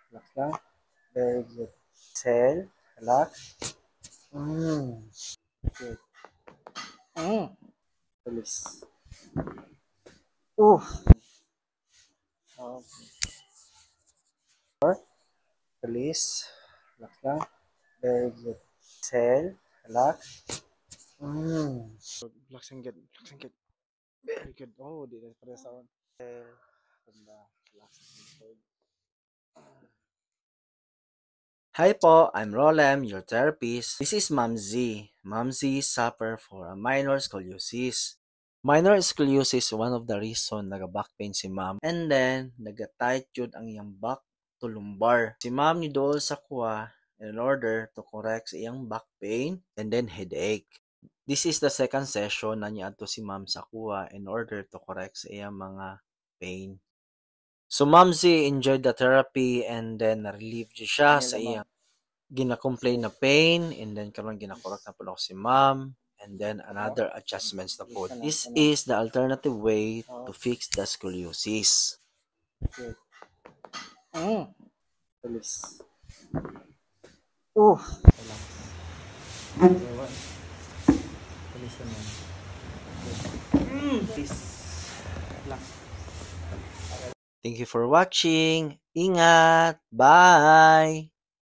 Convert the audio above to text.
Relax lang. Very good. Exhale. Relax. Good. Release. Okay. Release. Relax lang. Very good. Exhale. Relax. Relax and get. Relax and get. Very good. Oh, di na pala sa on. Exhale. Ganda. Relax and get. Hi po, I'm Rolem, your therapist. This is Ma'am Z. Ma'am Z suffer for a minor scoliosis. Minor scoliosis one of the reason naga-back pain si Ma'am. And then, naga-tight yun ang iyang back to lumbar. Si Ma'am ni dool sa kuha in order to correct sa iyang back pain and then headache. This is the second session na niya adto si Ma'am sa kuha in order to correct sa iyang mga pain. So Ma'am Z enjoyed the therapy and then na-relieve siya sa iyang gina-complain na pain and then karon ginakorek na pala si Ma'am and then another adjustments na po. This is the alternative way to fix the scoliosis. Good. Release. Relax. Relax. Release naman. Release. Relax. Thank you for watching. Ingat. Bye.